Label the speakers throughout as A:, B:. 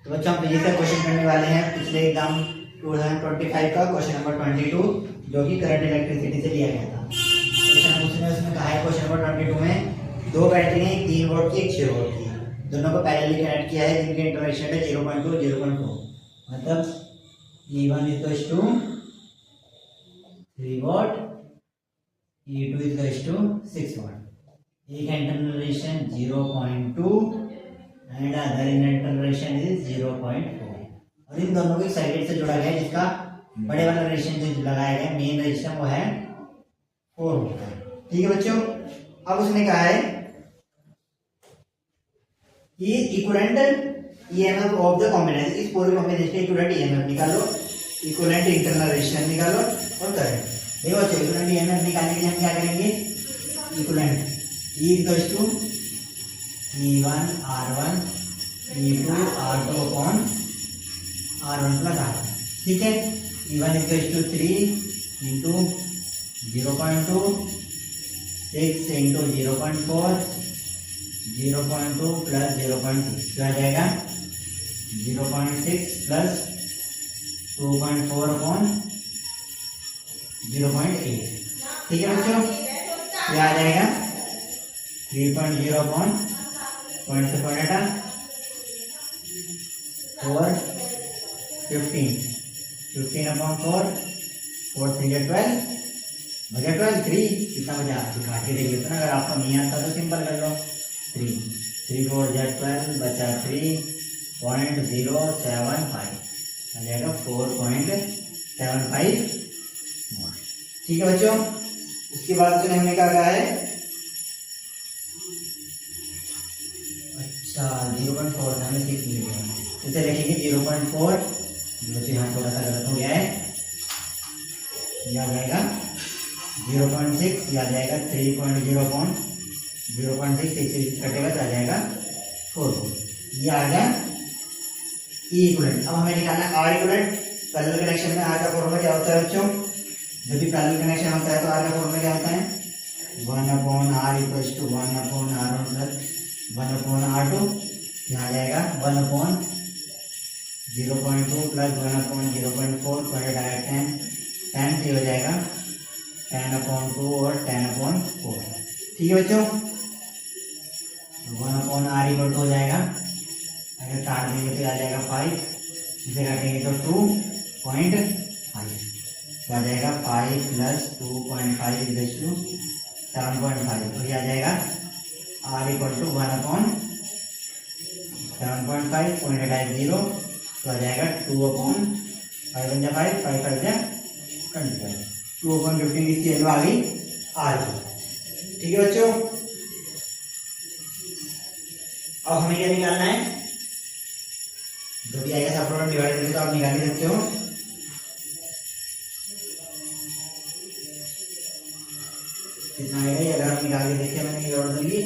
A: तो बच्चों हम फिजिक्स का क्वेश्चन करने वाले हैं पिछले एग्जाम 2025 का क्वेश्चन नंबर 22 जो कि करंट इलेक्ट्रिसिटी से लिया गया था। क्वेश्चन उसमें कहा है क्वेश्चन नंबर 22 में दो बैटरी हैं, एक 3 वोल्ट की एक 6 वोल्ट की, दोनों को पैरेलली कनेक्ट किया है जिनके इंटरसेक्शन है 0.2 0.4, मतलब E1 equals to 3 volt, E2 equals to 6 volt. एक internal resistance 0.2 and other internal resistance is 0.4 और इन दोनों को एक सर्किट से जोड़ा गया है जिसका बड़े वाला रेजिस्टेंस जो लगाया गया मेन रेजिस्टेंस वो है 4 वोल्ट है। ठीक है बच्चों, अब उसने कहा है कि equivalent EMF of the combination, इस पूरे कॉम्बिनेशन के इक्विवेलेंट ईएमएफ निकालो, इक्विवेलेंट इंटरनल रेजिस्टेंस निकालो और करंट। देखो बच्चों इक्विवेलेंट ईएमएफ निकालने के लिए हम क्या करेंगे, equivalent E equals to E1 R1 E2 R2 upon R1 plus R1। ठीक है, E1 equals to 3 into 0.2 6 into 0.4 0.2 plus 0.6 क्या आ जाएगा 0.6 प्लस 2.4 अपॉन 0.8। ठीक है बच्चों, क्या आ जाएगा 3.0 अपॉन पॉइंट से पॉइंट हटा 4 15 अपॉन 4 3 12 बचा 12 3 कितना बचा काट के देख लेते ना, अगर आपको नहीं आता तो सिंपल कर लो 3 3 4 12 बचा 3.075 आ जाएगा 4.75 वोल्ट। ठीक है बच्चों, उसके बाद उसने हमें क्या कहा है, अच्छा 0.4 हमें सीख लिया, इसे लिखेंगे 0.4 जो कि यहाँ थोड़ा सा गलत हो गया है, यह आ जाएगा 0.6, यह आ जाएगा 3.0 अपॉन 0.6 कटेगा तो आ जाएगा 4 वोल्ट। यह आ गया E इक्विवेलेंट। अब हमें निकालना है R इक्विवेलेंट। पैरेलल कनेक्शन में R का फॉर्मूला क्या होता है बच्चों, जब भी पैरेलल कनेक्शन होता है तो R का फॉर्मूला क्या होता है 1 upon R equals to 1 upon R1 plus 1 upon R2। यहाँ आ जाएगा 1 अपॉन 0.2 प्लस 1 अपॉन 0.4 पॉइंट आएगा 10 हो जाएगा 10 अपॉन 2 और 10 अपॉन 4। ठीक है बच्चों, 1 अपॉन R इक्वल हो जाएगा, अगर काट देंगे तो आ जाएगा 5, इसे काटेंगे तो 2.5 तो आ जाएगा 5 प्लस 2.5 इक्वल्स टू 7.5। तो ये आ जाएगा R equal to 1 upon 7.5 point हटाए 0 तो आ जाएगा 2 अपॉन 5 बन जा 5 5 5 जा 25 2 अपॉन 15 इसकी वैल्यू आ गई R की। ठीक है बच्चों, अब हमें क्या निकालना है, जो भी आएगा सब प्रोडक्ट डिवाइड करके तो आप निकाल ही सकते हो। कितना आएगा ये अगर हम निकाल के देखिए, मैंने ये और दूंगी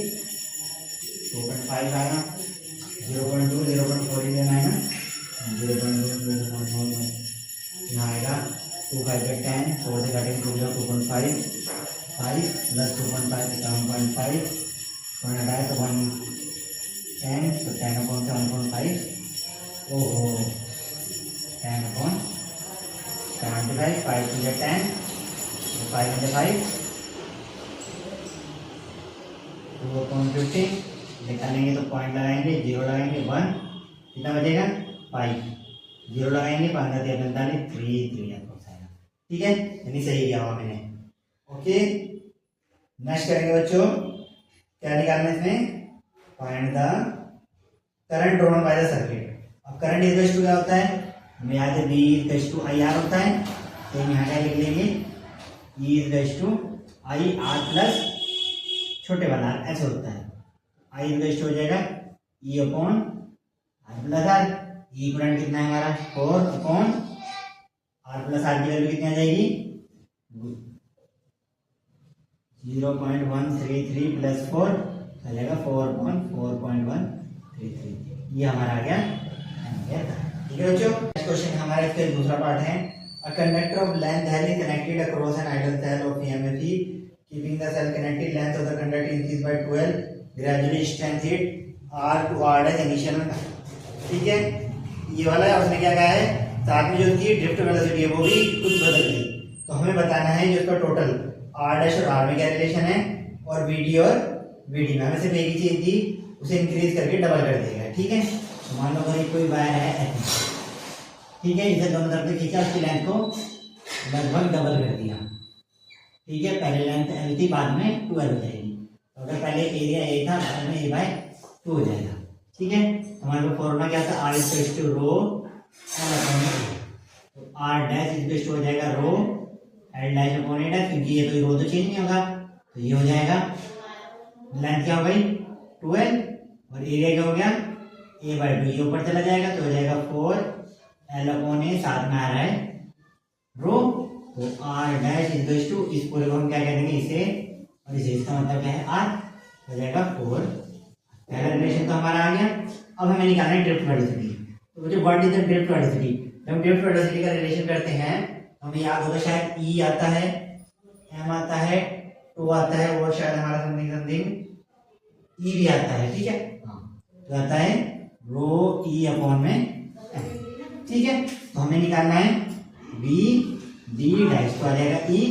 A: 2.5 आया 0.2 0.4 ही देना है ना 0.2 0.4 यहाँ आएगा 2 5 10 4 से काटेंगे 2.5 5 प्लस 2.5 7.5 पॉइंट हटाए तो 1 10 तो 10 अपॉन 7.5 ओहो 10 अपॉन 75 5 to 10 5 into 5 2 अपॉन 15 निकालेंगे तो पॉइंट लगाएंगे 0 लगाएंगे 1 कितना बचेगा 5 0 लगाएंगे 15 3 45 3 3 आएगा। ठीक है, यानी सही किया हुआ मैंने। ओके, नेक्स्ट करेंगे बच्चों, क्या निकालना है इसमें, find the current drawn by the circuit. अब करंट इक्वल्स टू क्या होता है, हमें याद है V इक्वल्स टू IR होता है, तो यहाँ क्या लिख लेंगे E equals to IR plus छोटे वाला ऐसे होता है, I इक्वल्स टू हो जाएगा E upon R plus R। E equivalent कितना है हमारा 4 अपॉन R प्लस R की वैल्यू कितनी आ जाएगी 0.133 प्लस 4 आ जाएगा 4.133। ये हमारा आ गया। ठीक है बच्चों, नेक्स्ट क्वेश्चन हमारा इसका दूसरा पार्ट है, a conductor of length L is connected across an idle cell of EMF E, keeping the cell connected, length of the conductor increased by 12, gradually strengthen it R to R dash initial में। ठीक है, ये वाला है, उसने क्या कहा है साथ में जो उसकी ड्रिफ्ट वेलोसिटी है वो भी कुछ बदल गई। तो हमें बताना है जो इसका टोटल आर डैश और आर में क्या रिलेशन है और वी डी और वी डी में हमें सिर्फ एक ही चीज दी, उसे इंक्रीज करके डबल कर देगा। ठीक है, तो मान लो अगर कोई वायर है ऐसे, ठीक है, इसे दोनों तरफ से खींचा, उसकी लेंथ को लगभग डबल कर दिया। ठीक है, पहले लेंथ एल थी, बाद में 12 हो जाएगी। तो अगर पहले एरिया ए था, बाद में ए बाय 2 हो जाएगा। ठीक है, हमारे पास फॉर्मूला क्या था, R equals to rho L upon A. तो आर डैश इक्वल्स टू हो जाएगा rho L dash upon A dash, क्योंकि ये तो रो तो चेंज नहीं होगा, तो ये हो जाएगा। लेंथ क्या हो गई 12 और एरिया क्या हो गया ए बाय 2, ये ऊपर चला जाएगा तो हो जाएगा 4 एल अपॉन ए, साथ में आ रहा है रो। तो आर डैश इक्वल्स टू, इस पूरे को हम क्या कह देंगे इसे और इसे, इसका मतलब क्या है आर, हो जाएगा 4। पहला रिलेशन तो हमारा आ गया। अब हमें निकालना है ड्रिफ्ट वेलोसिटी। तो बच्चों what is the drift velocity? जब हम ड्रिफ्ट वेलोसिटी का रिलेशन करते हैं तो हमें याद होगा शायद ई आता है, एम आता है, 2 आता है, और शायद हमारा समथिंग ई भी आता है। ठीक है, तो आता है रो ई अपॉन में एम। ठीक है, तो हमें निकालना है वी डी डैश, तो आ जाएगा ई,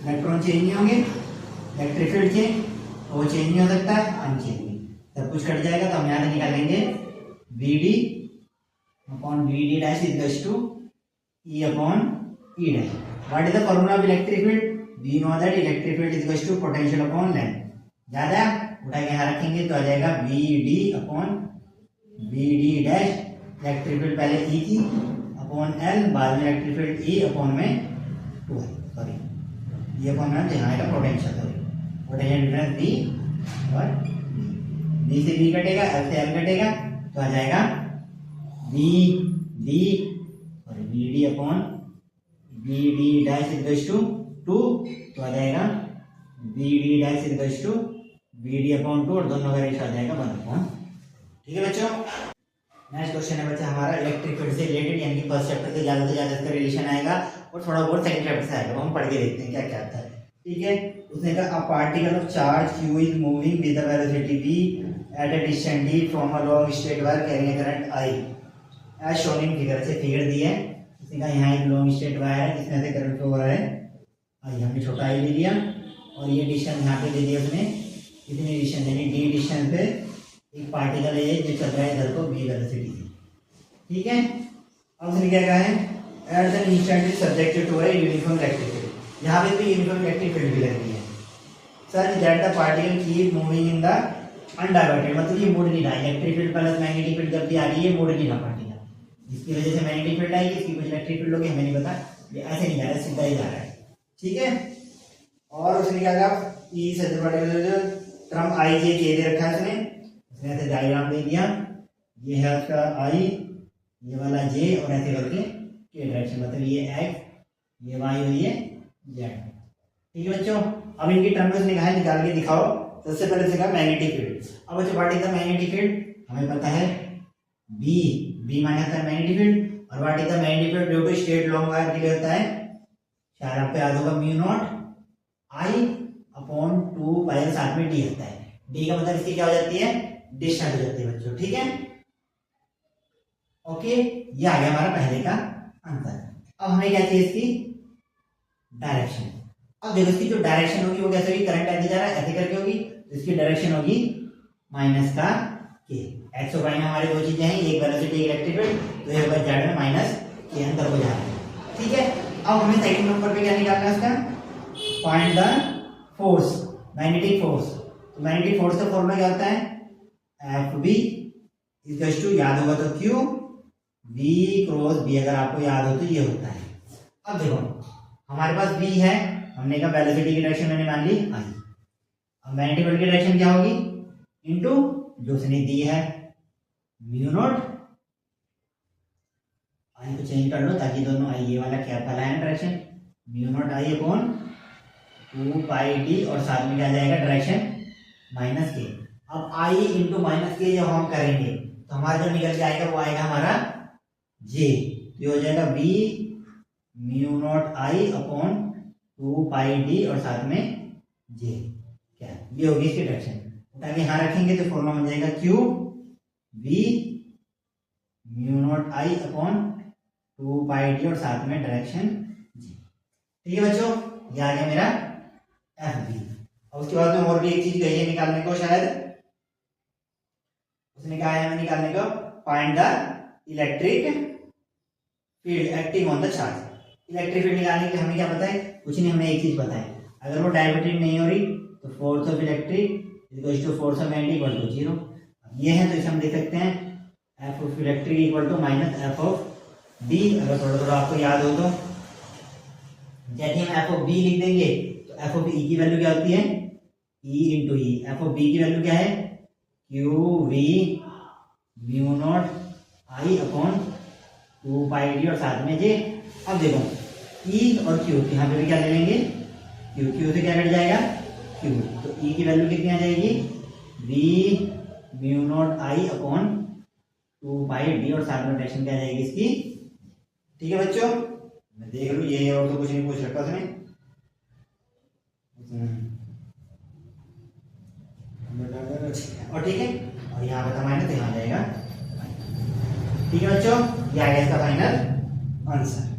A: इलेक्ट्रॉन चेंज नहीं होंगे, इलेक्ट्रिक फील्ड चेंज वो चेंज नहीं हो सकता, अनचेंज नहीं, सब कुछ कट जाएगा। तो हम यहाँ से निकालेंगे V D upon V D dash equals to E upon E dash. What is the formula of electric field? We know that electric field equals to potential upon length. ज्यादा उठा के यहाँ रखेंगे तो आ जाएगा V D upon V D dash, electric field पहले E थी अपॉन एल, बाद में इलेक्ट्रिक फील्ड ई अपॉन में 2 है, सॉरी ये अपॉन में यहाँ आएगा potential, sorry potential difference B और बी से बी कटेगा, एल से एल कटेगा, तो आ जाएगा वी डी और V D upon V D dash equals to 2, तो आ जाएगा V D dash equals to V D upon 2 और दोनों का रेशो आ जाएगा 1 अपॉन। ठीक है बच्चों, नेक्स्ट क्वेश्चन है बच्चा हमारा इलेक्ट्रिक फील्ड से रिलेटेड, यानी कि फर्स्ट चैप्टर से ज़्यादा इसका रिलेशन आएगा और थोड़ा बहुत सेकंड चैप्टर से आएगा, वो हम पढ़ के देखते हैं क्या क्या आता है। ठीक है, उसने कहा a particle of charge q is moving with the velocity v at a distance d from a long straight wire carrying a current I as shown in figure. से फिगर दी है, उसने कहा यहाँ एक लॉन्ग स्ट्रेट वायर है जिसमें से करंट फ्लो हो रहा है, हमने छोटा i ले लिया और ये डिस्टेंस यहाँ पे दे दिया उसने, इतनी डिस्टेंस यानी d डिस्टेंस पे एक पार्टिकल है जो चल रहा है इधर को v वेलोसिटी से। ठीक है, अब उसने क्या कहा है at the instant is subjected to a uniform electric field, यहाँ पे भी यूनिफॉर्म इलेक्ट्रिक फील्ड भी लग रही है। Such that the particle keep moving in the undiverted, मतलब ये मुड़ नहीं रहा, electric field plus magnetic field जब भी आ रही है मुड़ नहीं रहा पार्टिकल, जिसकी वजह से मैग्नेटिक फील्ड आएगी, इसकी वजह इलेक्ट्रिक फील्ड होगी, हमें नहीं पता, ये ऐसे नहीं जा रहा है, सीधा ही जा रहा है। ठीक है, और उसने क्या कहा ई से टर्म आई जे के दे रखा है उसने ऐसे डायग्राम दे दिया, ये है उसका आई, ये वाला जे और ऐसे करके के डायरेक्शन, मतलब ये एक्स, ये वाई और ये जेड। ठीक है बच्चों, अब इनकी टर्म में उसने कहा निकाल के दिखाओ। सबसे पहले से कहा मैग्नेटिक फील्ड। अब बच्चों what is the magnetic field? हमें पता है बी, बी माने होता है मैग्नेटिक फील्ड, और what is the magnetic field due to straight long wire के लिए होता है, शायद आपको याद होगा mu naught I upon 2 pi, साथ में डी होता है, डी का मतलब इसकी क्या हो जाती है डिस्टेंस हो जाती है बच्चों। ठीक है, ओके, ये आ गया हमारा पहले का आंसर। अब हमें क्या चाहिए इसकी डायरेक्शन। अब देखो इसकी जो डायरेक्शन होगी वो कैसे होगी, करंट ऐसे जा रहा है ऐसे करके होगी, तो इसकी डायरेक्शन होगी माइनस का के। एक्स और वाई में हमारी दो चीजें हैं, एक वेलोसिटी इलेक्ट्रिक फील्ड, तो ये होगा जेड में माइनस के अंदर को जा रहा है। ठीक है, अब हमें सेकंड नंबर पे क्या निकालना है उसका, find the force, magnetic force. तो मैग्नेटिक फोर्स का फॉर्मूला क्या होता है, एफ बी इक्वल्स टू, याद होगा तो क्यू बी क्रॉस बी, अगर आपको याद हो तो ये होता है। अब देखो हमारे पास बी है, हमने कहा वेलोसिटी की डायरेक्शन मैंने मान ली आई, अब मैग्नेटिक फील्ड की डायरेक्शन क्या होगी इनटू जो उसने दी है म्यू नॉट, आई को चेंज कर लो ताकि दोनों आई, ये वाला क्या वाला है direction, mu naught I upon 2 pi D, और साथ में क्या जाएगा डायरेक्शन माइनस के। अब आई इंटू माइनस के जब हम करेंगे तो हमारा जो निकल के आएगा वो आएगा हमारा जे, तो ये हो जाएगा B mu naught I upon 2 pi D और साथ में जे, क्या ये होगी इसकी डायरेक्शन। उठा के यहाँ रखेंगे तो फॉर्मूला बन जाएगा Q B mu naught naught I upon 2πd और साथ में डायरेक्शन जी। ठीक है बच्चों, ये आ गया मेरा एफ बी। और उसके बाद में और भी एक चीज कही है निकालने को, शायद उसने कहा है हमें निकालने को, find the electric field acting on the charge. Electric field निकालने के हमें क्या पता है, कुछ नहीं, हमें एक चीज पता है, अगर वो डायवर्टेड नहीं हो रही तो force of electric equal to force of magnetic equal to 0। ये है तो इसे हम देख सकते हैं F of electric equal to minus F of B. अगर थोड़ा थोड़ा आपको याद हो तो जैसे हम एफ ऑफ बी लिख देंगे तो एफ ऑफ ई की वैल्यू क्या होती है, E into E. F of B की वैल्यू क्या है, Q V mu naught I upon 2πd और साथ में जे। अब देखो E और Q यहाँ पे भी क्या ले लेंगे, Q से क्या कट जाएगा Q, तो E की वैल्यू कितनी आ जाएगी, V mu naught I upon 2πd और साथ में डायरेक्शन क्या आ जाएगी इसकी। ठीक है बच्चों, मैं देख लूँ ये और तो कुछ नहीं पूछ रखा उसने। और ठीक है, और यहाँ पे माइनस तो यहाँ आ जाएगा। ठीक है बच्चों, ये आ गया इसका फाइनल आंसर।